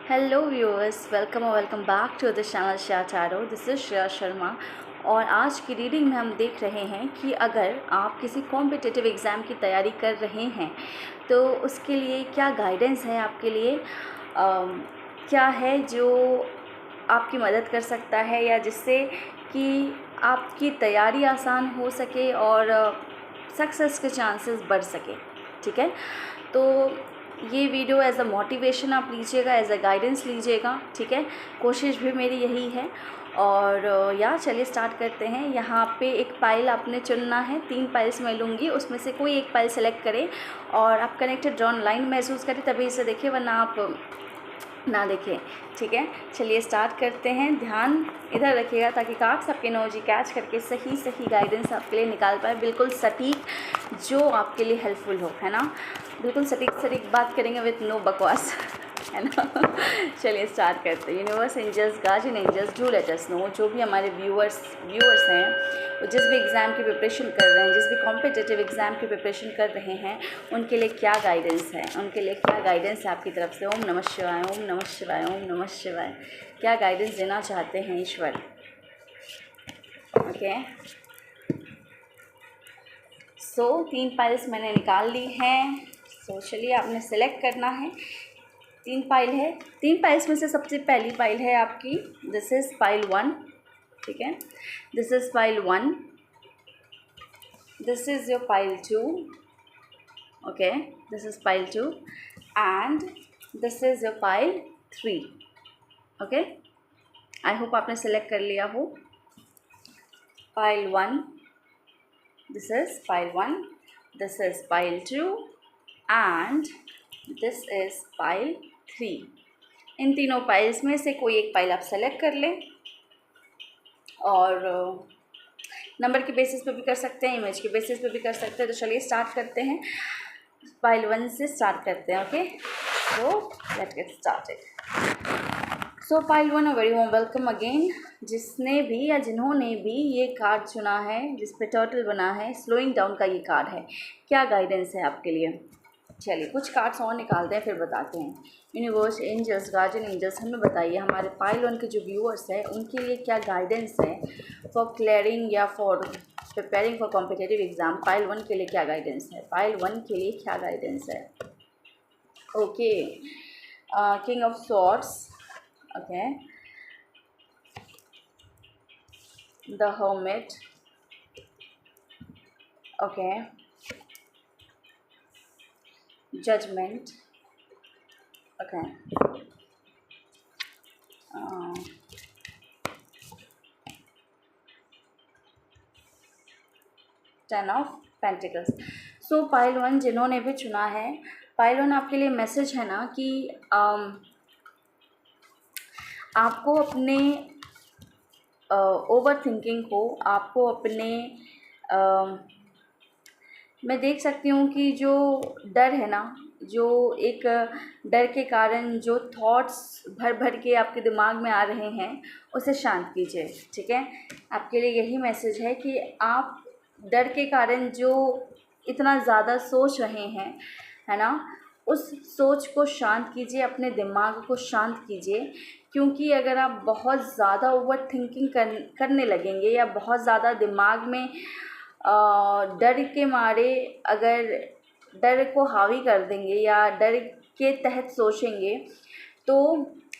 Hello viewers, welcome back to the channel Shreya tarot. This is Shreya Sharma. और आज की reading में हम देख रहे हैं कि अगर आप किसी कॉम्पिटिटिव एग्ज़ाम की तैयारी कर रहे हैं तो उसके लिए क्या गाइडेंस है आपके लिए, क्या है जो आपकी मदद कर सकता है या जिससे कि आपकी तैयारी आसान हो सके और सक्सेस के चांसेस बढ़ सके। ठीक है, तो ये वीडियो एज अ मोटिवेशन आप लीजिएगा, एज अ गाइडेंस लीजिएगा। ठीक है, कोशिश भी मेरी यही है। और चलिए स्टार्ट करते हैं। यहाँ पे एक पाइल आपने चुनना है, 3 पाइल्स मैं लूँगी, उसमें से कोई एक पाइल सेलेक्ट करें और आप कनेक्टेड ड्रॉन लाइन महसूस करें तभी इसे देखिए, वरना आप ना देखें। ठीक है, चलिए स्टार्ट करते हैं। ध्यान इधर रखिएगा ताकि कार्ड्स आपके एनर्जी कैच करके सही गाइडेंस आपके लिए निकाल पाए, बिल्कुल सटीक, जो आपके लिए हेल्पफुल हो, है ना। बिल्कुल सटीक बात करेंगे विथ नो बकवास, है ना। चलिए स्टार्ट करते हैं। Universe, angels, guardian angels, do let us know, जो भी हमारे व्यूअर्स हैं, वो जिस भी एग्ज़ाम की प्रिपरेशन कर रहे हैं, जिस भी कॉम्पिटिटिव एग्ज़ाम की प्रिपरेशन कर रहे हैं, उनके लिए क्या गाइडेंस है, उनके लिए क्या गाइडेंस है आपकी तरफ से। ओम नमः शिवाय, ओम नमः शिवाय, ओम नमः शिवाय। क्या गाइडेंस देना चाहते हैं ईश्वर। ओके, सो 3 पाइल्स मैंने निकाल ली हैं। सो चलिए आपने सेलेक्ट करना है। 3 पाइल है, 3 पाइल्स में से सबसे पहली पाइल है आपकी, दिस इज़ पाइल 1। ठीक है, this is pile 1, this is your pile 2। Okay, this is pile 2 and this is your pile 3। Okay, I hope आपने सेलेक्ट कर लिया हो। Pile 1, this is pile 1, this is pile 2 and this is pile 3। इन तीनों piles में से कोई एक pile आप सेलेक्ट कर लें और नंबर के बेसिस पे भी कर सकते हैं, इमेज के बेसिस पे भी कर सकते हैं। तो चलिए स्टार्ट करते हैं, पाइल 1 से स्टार्ट करते हैं। Okay, so let's get started. So pile 1, a very warm welcome again. जिसने भी या जिन्होंने भी ये कार्ड चुना है, जिस पे टर्टल बना है, स्लोइंग डाउन का ये कार्ड है, क्या गाइडेंस है आपके लिए। चलिए कुछ कार्ड्स और निकालते हैं, फिर बताते हैं। यूनिवर्स, एंजल्स, गार्जियन एंजल्स, हमें बताइए हमारे पाइल 1 के जो व्यूअर्स हैं उनके लिए क्या गाइडेंस है फॉर क्लियरिंग या for preparing for competitive exam. Pile 1 के लिए क्या गाइडेंस है, पाइल 1 के लिए क्या गाइडेंस है। Okay, king of swords, okay, the hermit, okay, judgment, okay, ten of pentacles. So pile 1 जिन्होंने भी चुना है, पाइल 1 आपके लिए मैसेज है ना कि आपको अपने ओवर थिंकिंग को, आपको अपने मैं देख सकती हूँ कि जो डर है ना, जो एक डर के कारण जो थॉट्स भर के आपके दिमाग में आ रहे हैं, उसे शांत कीजिए। ठीक है, आपके लिए यही मैसेज है कि आप डर के कारण जो इतना ज़्यादा सोच रहे हैं, है ना, उस सोच को शांत कीजिए, अपने दिमाग को शांत कीजिए। क्योंकि अगर आप बहुत ज़्यादा ओवर थिंकिंग करने लगेंगे या बहुत ज़्यादा दिमाग में डर के मारे अगर डर को हावी कर देंगे या डर के तहत सोचेंगे तो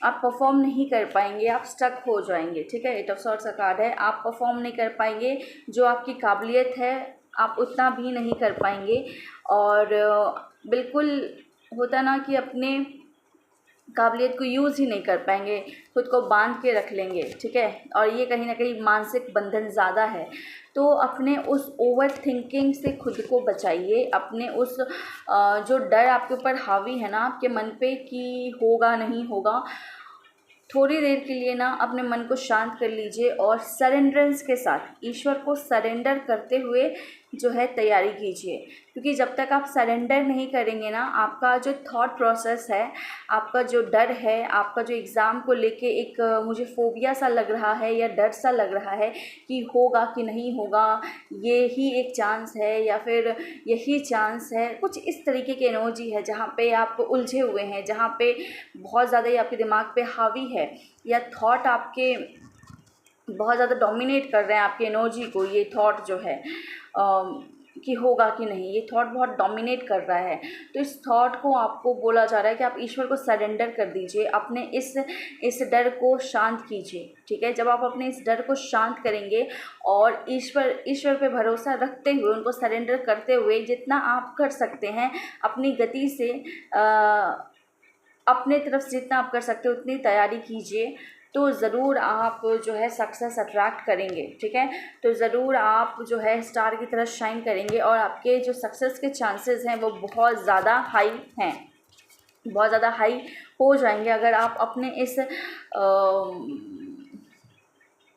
आप परफॉर्म नहीं कर पाएंगे, आप स्टक हो जाएंगे। ठीक है, 8 ऑफ सॉर्ड्स का कार्ड है, आप परफॉर्म नहीं कर पाएंगे, जो आपकी काबिलियत है आप उतना भी नहीं कर पाएंगे। और बिल्कुल होता ना कि अपने काबिलियत को यूज़ ही नहीं कर पाएंगे, खुद को बांध के रख लेंगे। ठीक है, और ये कहीं ना कहीं मानसिक बंधन ज़्यादा है। तो अपने उस ओवर थिंकिंग से खुद को बचाइए, अपने उस जो डर आपके ऊपर हावी है ना आपके मन पे कि होगा नहीं होगा, थोड़ी देर के लिए ना अपने मन को शांत कर लीजिए और सरेंडरेंस के साथ, ईश्वर को सरेंडर करते हुए जो है तैयारी कीजिए, क्योंकि जब तक आप सरेंडर नहीं करेंगे ना, आपका जो थॉट प्रोसेस है, आपका जो डर है, आपका जो एग्ज़ाम को लेके एक मुझे फोबिया सा लग रहा है या डर सा लग रहा है कि होगा कि नहीं होगा, ये ही एक चांस है या फिर यही चांस है, कुछ इस तरीके की एनर्जी है जहाँ पे आप उलझे हुए हैं, जहाँ पे बहुत ज़्यादा ही आपके दिमाग पे हावी है, या थॉट आपके बहुत ज़्यादा डोमिनेट कर रहे हैं आपकी एनर्जी को। ये थॉट जो है कि होगा कि नहीं, ये थॉट बहुत डोमिनेट कर रहा है। तो इस थॉट को आपको बोला जा रहा है कि आप ईश्वर को सरेंडर कर दीजिए, अपने इस डर को शांत कीजिए। ठीक है, जब आप अपने इस डर को शांत करेंगे और ईश्वर पे भरोसा रखते हुए, उनको सरेंडर करते हुए जितना आप कर सकते हैं अपनी गति से, अपने तरफ से जितना आप कर सकते हो उतनी तैयारी कीजिए, तो ज़रूर आप जो है सक्सेस अट्रैक्ट करेंगे। ठीक है, तो ज़रूर आप जो है स्टार की तरह शाइन करेंगे और आपके जो सक्सेस के चांसेस हैं वो बहुत ज़्यादा हाई हैं, बहुत ज़्यादा हाई हो जाएंगे अगर आप अपने इस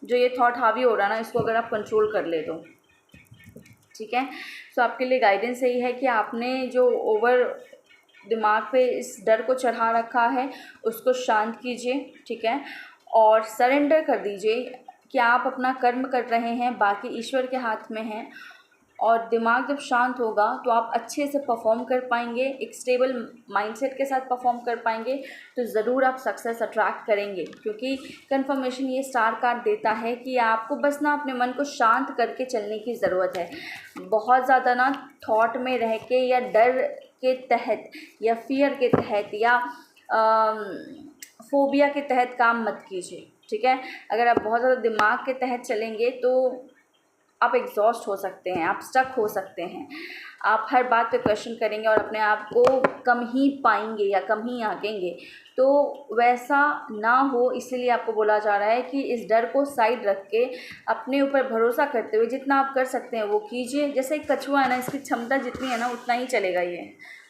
जो ये थॉट हावी हो रहा है ना, इसको अगर आप कंट्रोल कर ले तो। ठीक है, तो आपके लिए गाइडेंस यही है कि आपने जो ओवर दिमाग पे इस डर को चढ़ा रखा है उसको शांत कीजिए। ठीक है, और सरेंडर कर दीजिए कि आप अपना कर्म कर रहे हैं, बाकी ईश्वर के हाथ में है। और दिमाग जब शांत होगा तो आप अच्छे से परफॉर्म कर पाएंगे, एक स्टेबल माइंडसेट के साथ परफॉर्म कर पाएंगे, तो ज़रूर आप सक्सेस अट्रैक्ट करेंगे। क्योंकि कंफर्मेशन ये स्टार कार्ड देता है कि आपको बस ना अपने मन को शांत करके चलने की ज़रूरत है। बहुत ज़्यादा ना थॉट में रह के या डर के तहत या फियर के तहत या फोबिया के तहत काम मत कीजिए। ठीक है, अगर आप बहुत ज़्यादा दिमाग के तहत चलेंगे तो आप एग्जॉस्ट हो सकते हैं, आप स्टक हो सकते हैं, आप हर बात पे क्वेश्चन करेंगे और अपने आप को कम ही पाएंगे या कम ही आंकेंगे। तो वैसा ना हो, इसीलिए आपको बोला जा रहा है कि इस डर को साइड रख के अपने ऊपर भरोसा करते हुए जितना आप कर सकते हैं वो कीजिए। जैसे एक कछुआ है ना, इसकी क्षमता जितनी है ना उतना ही चलेगा ये,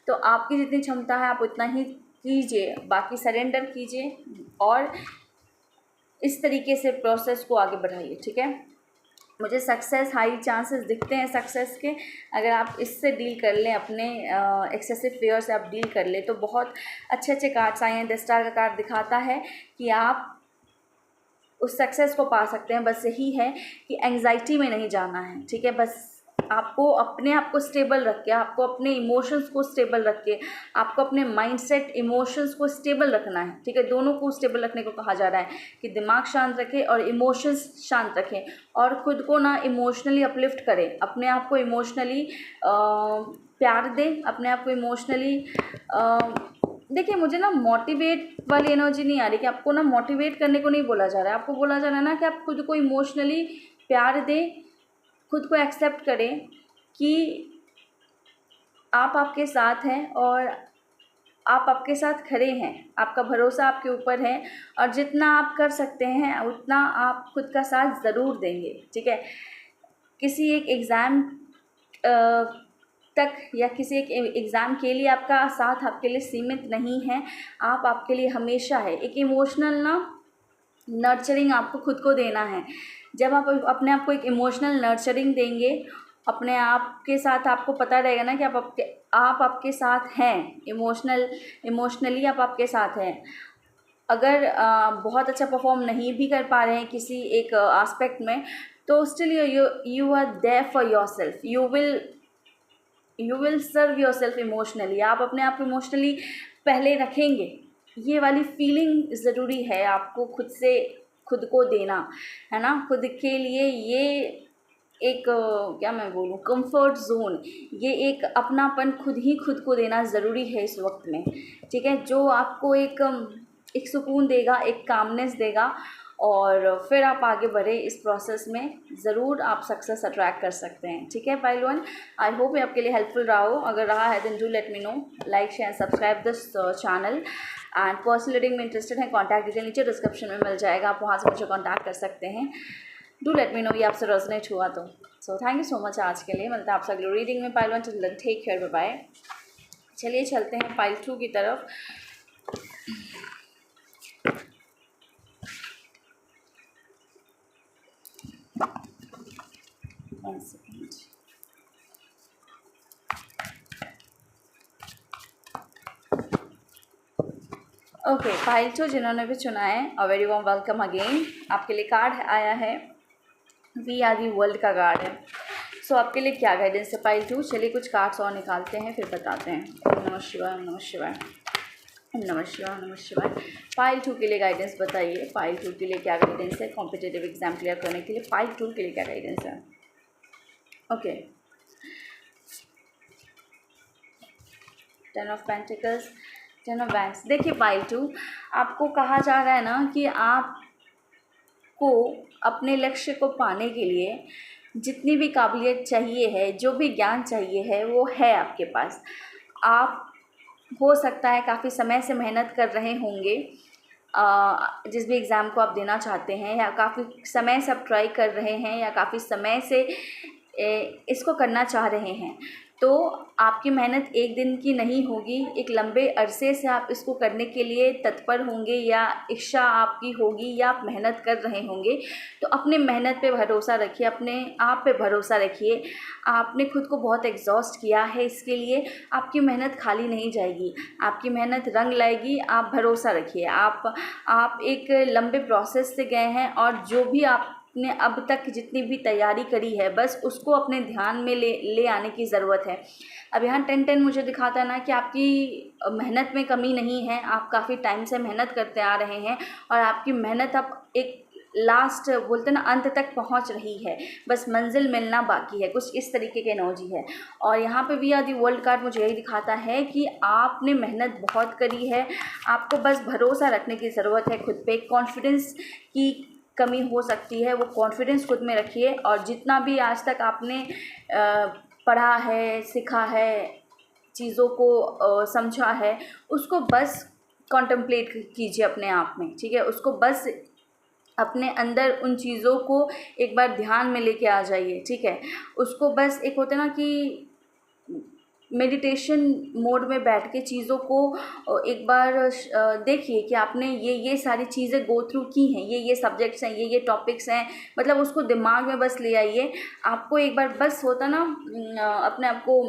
तो आपकी जितनी क्षमता है आप उतना ही कीजिए, बाकी सरेंडर कीजिए और इस तरीके से प्रोसेस को आगे बढ़ाइए। ठीक है, मुझे सक्सेस हाई चांसेस दिखते हैं सक्सेस के। अगर आप इससे डील कर लें, अपने एक्सेसिव फेयर से आप डील कर लें, तो बहुत अच्छे अच्छे कार्ड्स आए हैं। 10 स्टार का कार्ड दिखाता है कि आप उस सक्सेस को पा सकते हैं। बस यही है कि एंग्जाइटी में नहीं जाना है। ठीक है, बस आपको अपने आप को स्टेबल रख के, आपको अपने इमोशंस को स्टेबल रख के, आपको अपने माइंडसेट इमोशंस को स्टेबल रखना है। ठीक है, दोनों को स्टेबल रखने को कहा जा रहा है कि दिमाग शांत रखें और इमोशंस शांत रखें, और ख़ुद को ना इमोशनली अपलिफ्ट करें, अपने आप को इमोशनली प्यार दें, अपने आप को इमोशनली देखिए, मुझे ना मोटिवेट वाली एनर्जी नहीं आ रही कि आपको ना मोटिवेट करने को नहीं बोला जा रहा है। आपको बोला जा रहा है ना कि आप खुद को इमोशनली प्यार दें, खुद को एक्सेप्ट करें कि आप आपके साथ हैं और आप आपके साथ खड़े हैं, आपका भरोसा आपके ऊपर है और जितना आप कर सकते हैं उतना आप खुद का साथ ज़रूर देंगे। ठीक है, किसी एक एग्ज़ाम तक या किसी एक एग्ज़ाम के लिए आपका साथ आपके लिए सीमित नहीं है, आप आपके लिए हमेशा है। एक इमोशनल ना नर्चरिंग आपको खुद को देना है। जब आप अपने आप को एक इमोशनल नर्चरिंग देंगे, अपने आप के साथ आपको पता रहेगा ना कि आप आपके साथ हैं, इमोशनली आप आपके साथ हैं। अगर बहुत अच्छा परफॉर्म नहीं भी कर पा रहे हैं किसी एक एस्पेक्ट में, तो still you are there for yourself, you will serve yourself emotionally. आप अपने आप को इमोशनली पहले रखेंगे। ये वाली फीलिंग ज़रूरी है आपको खुद को देना, है ना। खुद के लिए ये एक क्या मैं बोलूँ, कंफर्ट जोन, ये एक अपनापन खुद को देना ज़रूरी है इस वक्त में। ठीक है, जो आपको एक सुकून देगा, एक कामनेस देगा, और फिर आप आगे बढ़े इस प्रोसेस में, ज़रूर आप सक्सेस अट्रैक्ट कर सकते हैं। ठीक है पाइल वन, आई होप ये आपके लिए हेल्पफुल रहा हो। अगर रहा है then do let me know, like share subscribe this channel. And personal reading में इंटरेस्टेड है, कॉन्टैक्ट डिटेल नीचे डिस्क्रिप्शन में मिल जाएगा, आप वहाँ से मुझे कॉन्टैक्ट कर सकते हैं। डू लेट मी नो ये आपसे रेजोनेट हुआ तो। So thank you so much आज के लिए, मिलता है आपसे अगली रीडिंग में। Pile one, till then take care, bye bye. चलिए चलते हैं पाइल टू की तरफ। One second. ओके, फाइल 2 जिन्होंने भी चुना है, a very warm welcome again. आपके लिए कार्ड आया है, वी आर दी वर्ल्ड का कार्ड है। सो आपके लिए क्या गाइडेंस है फाइल 2? चलिए कुछ कार्ड्स और निकालते हैं, फिर बताते हैं। ओम नमः शिवाय, ओम नमः शिवाय, ओम नमः शिवाय, ओम नमः शिवाय। फाइल 2 के लिए गाइडेंस बताइए, फाइल 2 के लिए क्या गाइडेंस है कॉम्पिटिटिव एग्जाम क्लियर करने के लिए? फाइल 2 के लिए क्या गाइडेंस है? Okay, 10 of pentacles, 10 of banks. देखिए फाइल 2, आपको कहा जा रहा है ना कि आपको अपने लक्ष्य को पाने के लिए जितनी भी काबिलियत चाहिए है, जो भी ज्ञान चाहिए है, वो है आपके पास। आप हो सकता है काफ़ी समय से मेहनत कर रहे होंगे जिस भी एग्ज़ाम को आप देना चाहते हैं, या काफ़ी समय से आप ट्राई कर रहे हैं, या काफ़ी समय से इसको करना चाह रहे हैं। तो आपकी मेहनत एक दिन की नहीं होगी, एक लंबे अरसे से आप इसको करने के लिए तत्पर होंगे, या इच्छा आपकी होगी, या आप मेहनत कर रहे होंगे। तो अपने मेहनत पे भरोसा रखिए, अपने आप पे भरोसा रखिए। आपने खुद को बहुत एग्जॉस्ट किया है इसके लिए, आपकी मेहनत खाली नहीं जाएगी, आपकी मेहनत रंग लाएगी। आप भरोसा रखिए। आप एक लंबे प्रोसेस से गए हैं, और जो भी आपने अब तक जितनी भी तैयारी करी है, बस उसको अपने ध्यान में ले आने की ज़रूरत है। अब यहाँ 10-10 मुझे दिखाता है ना कि आपकी मेहनत में कमी नहीं है, आप काफ़ी टाइम से मेहनत करते आ रहे हैं, और आपकी मेहनत अब एक लास्ट बोलते ना अंत तक पहुंच रही है, बस मंजिल मिलना बाकी है, कुछ इस तरीके की एनर्जी है। और यहाँ पे we are the world card मुझे यही दिखाता है कि आपने मेहनत बहुत करी है, आपको बस भरोसा रखने की ज़रूरत है खुद पे। कॉन्फिडेंस की कमी हो सकती है, वो कॉन्फिडेंस खुद में रखिए, और जितना भी आज तक आपने पढ़ा है, सीखा है, चीज़ों को समझा है, उसको बस कॉन्टम्पलेट कीजिए अपने आप में, ठीक है? उसको बस अपने अंदर उन चीज़ों को एक बार ध्यान में लेके आ जाइए, ठीक है? उसको बस एक होता है ना कि मेडिटेशन मोड में बैठ के चीज़ों को एक बार देखिए कि आपने ये सारी चीज़ें गो थ्रू की हैं, ये सब्जेक्ट्स हैं, ये टॉपिक्स हैं, मतलब उसको दिमाग में बस ले आइए। आपको एक बार बस होता ना अपने आप को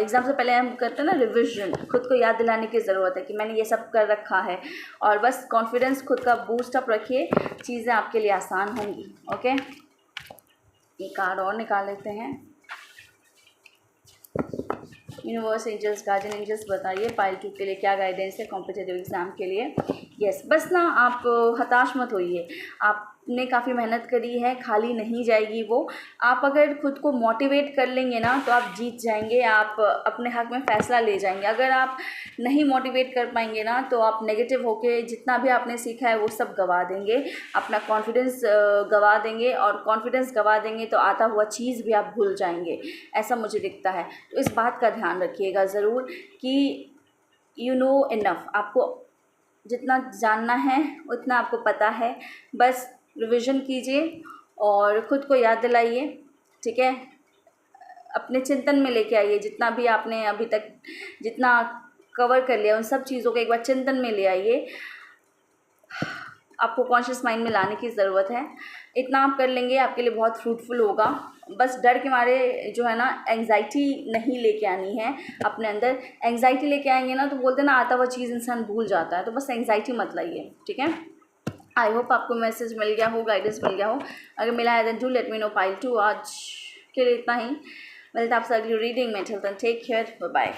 एग्ज़ाम से पहले हम करते हैं ना रिविज़न, खुद को याद दिलाने की ज़रूरत है कि मैंने ये सब कर रखा है, और बस कॉन्फिडेंस खुद का बूस्ट अप रखिए, चीज़ें आपके लिए आसान होंगी। ओके, एक कार्ड और निकाल लेते हैं। यूनिवर्स, एंजल्स, गार्जियन एंजल्स, बताइए फाइल 2 के लिए क्या गाइडेंस है कॉम्पिटिटिव एग्ज़ाम के लिए? यस, बस ना आप हताश मत होइए, आपने काफ़ी मेहनत करी है, खाली नहीं जाएगी वो। आप अगर खुद को मोटिवेट कर लेंगे ना, तो आप जीत जाएंगे, आप अपने हक़ में फ़ैसला ले जाएंगे। अगर आप नहीं मोटिवेट कर पाएंगे ना, तो आप नेगेटिव होके जितना भी आपने सीखा है वो सब गवा देंगे, अपना कॉन्फिडेंस गवा देंगे, और कॉन्फिडेंस गवा देंगे तो आता हुआ चीज़ भी आप भूल जाएंगे, ऐसा मुझे दिखता है। तो इस बात का ध्यान रखिएगा ज़रूर कि यू नो इनफ, आपको जितना जानना है उतना आपको पता है, बस रिवीजन कीजिए और ख़ुद को याद दिलाइए, ठीक है? अपने चिंतन में लेके आइए, जितना भी आपने अभी तक जितना कवर कर लिया, उन सब चीज़ों को एक बार चिंतन में ले आइए। आपको कॉन्शियस माइंड में लाने की ज़रूरत है। इतना आप कर लेंगे, आपके लिए बहुत फ्रूटफुल होगा। बस डर के मारे जो है ना, एंग्जाइटी नहीं लेके आनी है अपने अंदर। एंग्जाइटी लेके आएंगे ना, तो बोलते हैं ना, आता हुआ चीज़ इंसान भूल जाता है। तो बस एंग्जाइटी मत लाइए, ठीक है? आई होप आपको मैसेज मिल गया हो, गाइडेंस मिल गया हो। अगर मिला है then do let me know. Pile 2 आज के लिए इतना ही। मिलता है आपसे अगली रीडिंग में। Till then take care, bye bye.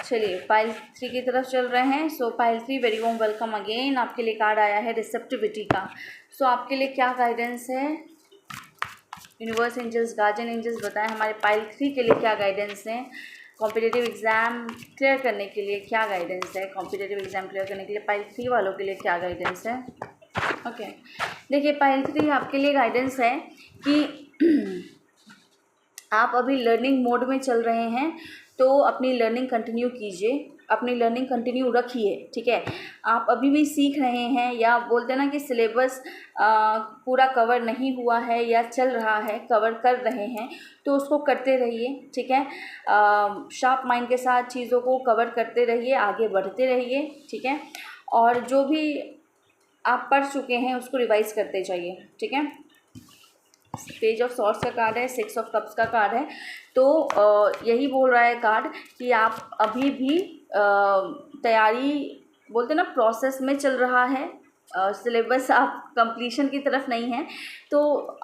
चलिए फाइल 3 की तरफ चल रहे हैं। So file 3, very warm welcome again. आपके लिए कार्ड आया है रिसेप्टिविटी का। सो आपके लिए क्या गाइडेंस है? यूनिवर्स, एंजल्स, गार्जियन एंजल्स, बताएं हमारे फाइल 3 के लिए क्या गाइडेंस है? कॉम्पिटिटिव एग्ज़ाम क्लियर करने के लिए क्या गाइडेंस है? कॉम्पिटिटिव एग्ज़ाम क्लियर करने के लिए फाइल 3 वालों के लिए क्या गाइडेंस है? ओके, देखिए फाइल 3 आपके लिए गाइडेंस है कि आप अभी लर्निंग मोड में चल रहे हैं, तो अपनी लर्निंग कंटिन्यू कीजिए, अपनी लर्निंग कंटिन्यू रखिए, ठीक है? आप अभी भी सीख रहे हैं, या बोलते हैं ना कि सिलेबस पूरा कवर नहीं हुआ है या चल रहा है, कवर कर रहे हैं, तो उसको करते रहिए, ठीक है? शार्प माइंड के साथ चीज़ों को कवर करते रहिए, आगे बढ़ते रहिए, ठीक है? और जो भी आप पढ़ चुके हैं उसको रिवाइज़ करते जाइए, ठीक है। पेज ऑफ सॉर्ट्स का कार्ड है, 6 ऑफ कप्स का कार्ड है। तो यही बोल रहा है कार्ड कि आप अभी भी तैयारी, बोलते ना, प्रोसेस में चल रहा है, सिलेबस आप कंप्लीशन की तरफ नहीं है। तो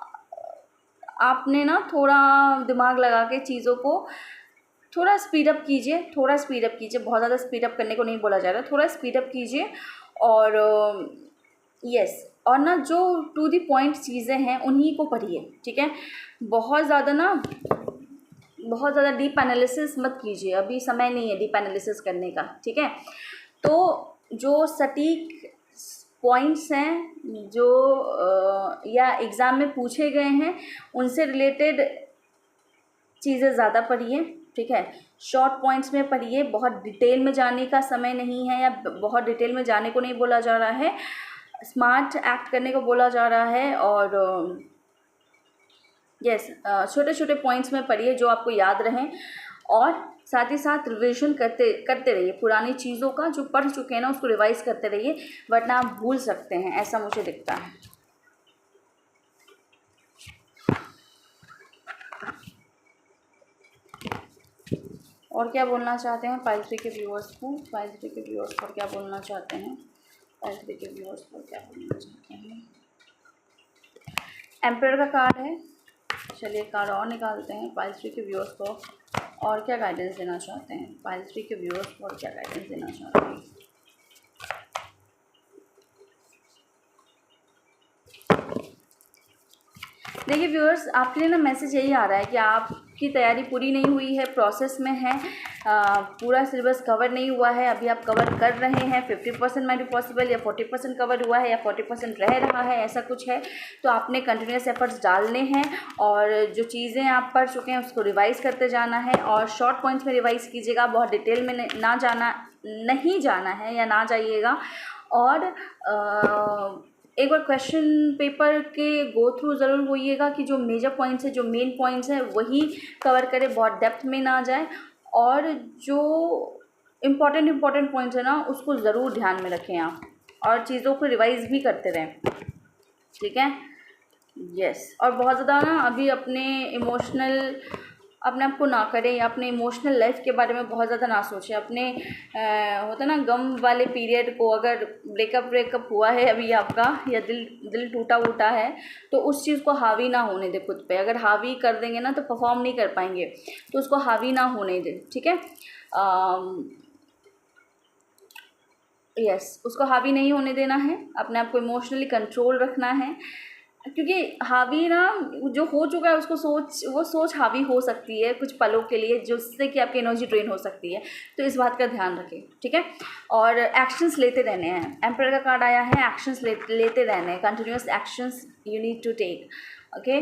आपने ना थोड़ा दिमाग लगा के चीज़ों को थोड़ा स्पीडअप कीजिए, थोड़ा स्पीडअप कीजिए। बहुत ज़्यादा स्पीडअप करने को नहीं बोला जा रहा, थोड़ा स्पीडअप कीजिए। और यस, और ना जो टू दी पॉइंट चीज़ें हैं उन्हीं को पढ़िए, ठीक है। बहुत ज़्यादा डीप एनालिसिस मत कीजिए, अभी समय नहीं है डीप एनालिसिस करने का, ठीक है। तो जो सटीक पॉइंट्स हैं जो या एग्ज़ाम में पूछे गए हैं उनसे रिलेटेड चीज़ें ज़्यादा पढ़िए, ठीक है। शॉर्ट पॉइंट्स में पढ़िए, बहुत डिटेल में जाने का समय नहीं है, या बहुत डिटेल में जाने को नहीं बोला जा रहा है, स्मार्ट एक्ट करने को बोला जा रहा है। और यस, छोटे छोटे पॉइंट्स में पढ़िए जो आपको याद रहें, और साथ ही साथ रिविज़न करते रहिए पुरानी चीज़ों का, जो पढ़ चुके हैं ना उसको रिवाइज़ करते रहिए, वरना आप भूल सकते हैं, ऐसा मुझे दिखता है। और क्या बोलना चाहते हैं पाइल 3 के व्यूअर्स को, पाइल 3 के व्यूअर्स पर क्या बोलना चाहते हैं, पाइल 3 के व्यूअर्स पर क्या बोलना चाहते हैं। एम्परर का कार्ड है, चलिए कार्ड और निकालते हैं पाइल 3 के व्यूअर्स को, और क्या गाइडेंस देना चाहते हैं पाइल 3 के व्यूअर्स को, और क्या गाइडेंस देना चाहते हैं। देखिए व्यूअर्स, आपके लिए ना मैसेज यही आ रहा है कि आपकी तैयारी पूरी नहीं हुई है, प्रोसेस में है, पूरा सिलेबस कवर नहीं हुआ है, अभी आप कवर कर रहे हैं, 50% में भी पॉसिबल, या 40% कवर हुआ है, या 40% रह रहा है, ऐसा कुछ है। तो आपने कंटिन्यूस एफर्ट्स डालने हैं, और जो चीज़ें आप पढ़ चुके हैं उसको रिवाइज़ करते जाना है, और शॉर्ट पॉइंट्स में रिवाइज़ कीजिएगा, बहुत डिटेल में नहीं जाना है, या ना जाइएगा। और एक बार क्वेश्चन पेपर के गो थ्रू ज़रूर होइएगा कि जो मेजर पॉइंट्स है, जो मेन पॉइंट्स है वही कवर करें, बहुत डेप्थ में ना जाए, और जो इम्पॉर्टेंट पॉइंट्स है ना उसको ज़रूर ध्यान में रखें आप, और चीज़ों को रिवाइज़ भी करते रहें, ठीक है। यस, और बहुत ज़्यादा ना अभी अपने आप को ना करें, या अपने इमोशनल लाइफ के बारे में बहुत ज़्यादा ना सोचें। अपने होता ना गम वाले पीरियड को, अगर ब्रेकअप हुआ है अभी आपका, या दिल टूटा वूटा है, तो उस चीज़ को हावी ना होने दें खुद पे। अगर हावी कर देंगे ना तो परफॉर्म नहीं कर पाएंगे, तो उसको हावी ना होने दें, ठीक है। यस, उसको हावी नहीं होने देना है, अपने आप को इमोशनली कंट्रोल रखना है, क्योंकि हावी ना जो हो चुका है उसको वो सोच हावी हो सकती है कुछ पलों के लिए, जिससे कि आपकी एनर्जी ड्रेन हो सकती है। तो इस बात का ध्यान रखें, ठीक है। और एक्शंस लेते रहने हैं, एम्परर का कार्ड आया है, एक्शंस लेते रहने हैं, continuous actions you need to take, okay.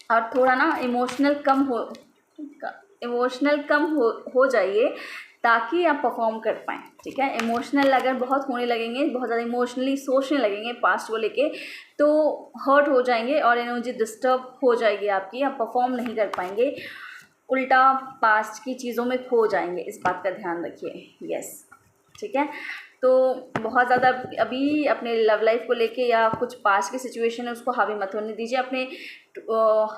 और थोड़ा ना इमोशनल कम हो जाइए, ताकि आप परफॉर्म कर पाएँ, ठीक है। इमोशनल अगर बहुत होने लगेंगे, बहुत ज़्यादा इमोशनली सोचने लगेंगे पास्ट को लेके, तो हर्ट हो जाएंगे, और एनर्जी डिस्टर्ब हो जाएगी आपकी, आप परफॉर्म नहीं कर पाएंगे, उल्टा पास्ट की चीज़ों में खो जाएंगे, इस बात का ध्यान रखिए। यस, ठीक है। तो बहुत ज़्यादा अभी अपने लव लाइफ को लेके, या कुछ पास्ट की सिचुएशन है उसको हावी मत होने दीजिए, अपने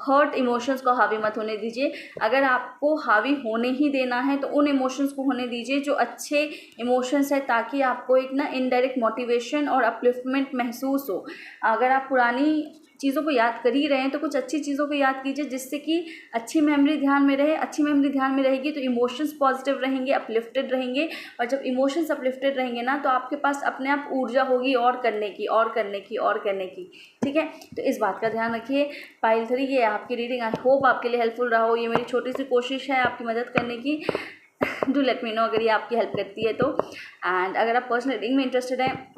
हर्ट इमोशंस को हावी मत होने दीजिए। अगर आपको हावी होने ही देना है तो उन इमोशंस को होने दीजिए जो अच्छे इमोशंस है, ताकि आपको एक ना इनडायरेक्ट मोटिवेशन और अपलिफ्टमेंट महसूस हो। अगर आप पुरानी चीज़ों को याद कर ही रहे हैं तो कुछ अच्छी चीज़ों को याद कीजिए, जिससे कि अच्छी मेमोरी ध्यान में रहे। अच्छी मेमोरी ध्यान में रहेगी तो इमोशंस पॉजिटिव रहेंगे, अपलिफ्टेड रहेंगे, और जब इमोशंस अपलिफ्टेड रहेंगे ना तो आपके पास अपने आप ऊर्जा होगी और करने की, ठीक है। तो इस बात का ध्यान रखिए। पाइल 3 ये आपकी रीडिंग, आई होप आपके लिए हेल्पफुल रहा हो। ये मेरी छोटी सी कोशिश है आपकी मदद करने की। डू लेट मी नो अगर ये आपकी हेल्प करती है तो। एंड अगर आप पर्सनल रीडिंग में इंटरेस्टेड हैं,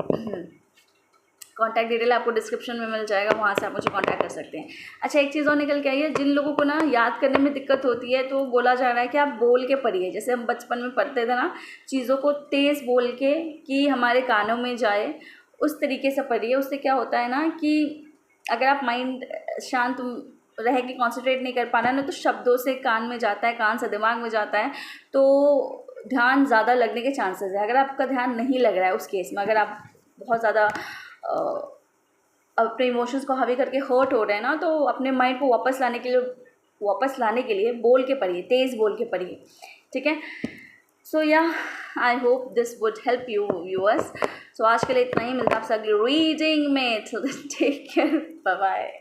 कॉन्टैक्ट डिटेल आपको डिस्क्रिप्शन में मिल जाएगा, वहाँ से आप मुझे कॉन्टैक्ट कर सकते हैं। अच्छा, एक चीज़ और निकल के आई है, जिन लोगों को ना याद करने में दिक्कत होती है तो बोला जा रहा है कि आप बोल के पढ़िए, जैसे हम बचपन में पढ़ते थे ना, चीज़ों को तेज़ बोल के कि हमारे कानों में जाए, उस तरीके से पढ़िए। उससे क्या होता है ना कि अगर आप माइंड शांत रह के कॉन्सेंट्रेट नहीं कर पाना ना, तो शब्दों से कान में जाता है, कान से दिमाग में जाता है, तो ध्यान ज़्यादा लगने के चांसेस है। अगर आपका ध्यान नहीं लग रहा है उस केस में, अगर आप बहुत ज़्यादा अपने इमोशंस को हावी करके हर्ट हो रहे हैं ना, तो अपने माइंड को वापस लाने के लिए बोल के पढ़िए, तेज़ बोल के पढ़िए, ठीक है। सो या I hope this would help you viewers. So आज के लिए इतना ही, मिलता है आपसे अगली रीडिंग में। So take care, bye bye.